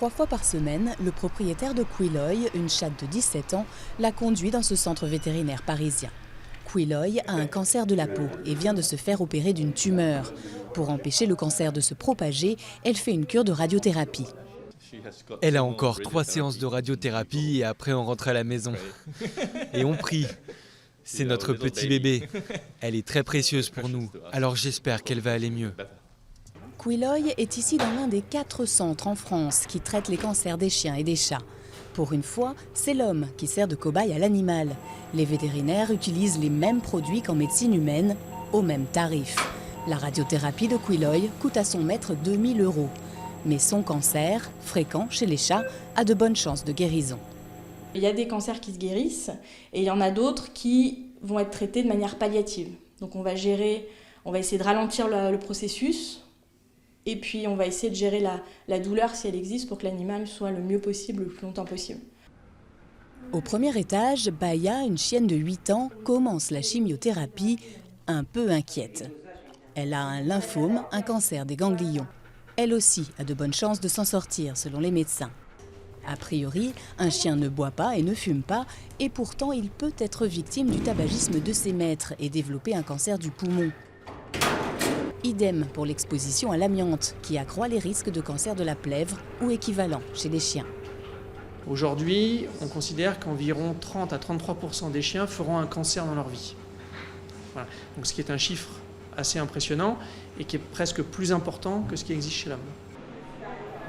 3 fois par semaine, le propriétaire de Quilloy, une chatte de 17 ans, la conduit dans ce centre vétérinaire parisien. Quilloy a un cancer de la peau et vient de se faire opérer d'une tumeur. Pour empêcher le cancer de se propager, elle fait une cure de radiothérapie. Elle a encore 3 séances de radiothérapie et après on rentre à la maison. Et on prie. C'est notre petit bébé. Elle est très précieuse pour nous, alors j'espère qu'elle va aller mieux. Quilloy est ici dans l'un des 4 centres en France qui traitent les cancers des chiens et des chats. Pour une fois, c'est l'homme qui sert de cobaye à l'animal. Les vétérinaires utilisent les mêmes produits qu'en médecine humaine, au même tarif. La radiothérapie de Quilloy coûte à son maître 2 000 €. Mais son cancer, fréquent chez les chats, a de bonnes chances de guérison. Il y a des cancers qui se guérissent et il y en a d'autres qui vont être traités de manière palliative. Donc on va essayer de ralentir le processus et puis on va essayer de gérer la douleur si elle existe pour que l'animal soit le mieux possible, le plus longtemps possible. Au premier étage, Baya, une chienne de 8 ans, commence la chimiothérapie, un peu inquiète. Elle a un lymphome, un cancer des ganglions. Elle aussi a de bonnes chances de s'en sortir, selon les médecins. A priori, un chien ne boit pas et ne fume pas, et pourtant il peut être victime du tabagisme de ses maîtres et développer un cancer du poumon. Idem pour l'exposition à l'amiante, qui accroît les risques de cancer de la plèvre ou équivalent chez les chiens. Aujourd'hui, on considère qu'environ 30 à 33% des chiens feront un cancer dans leur vie. Voilà. Donc, ce qui est un chiffre assez impressionnant et qui est presque plus important que ce qui existe chez l'homme.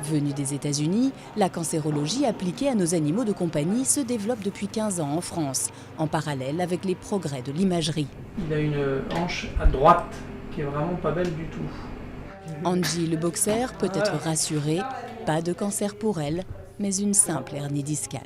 Venue des États-Unis, la cancérologie appliquée à nos animaux de compagnie se développe depuis 15 ans en France, en parallèle avec les progrès de l'imagerie. Il a une hanche à droite qui est vraiment pas belle du tout. Angie, le boxeur, peut être rassurée, pas de cancer pour elle, mais une simple hernie discale.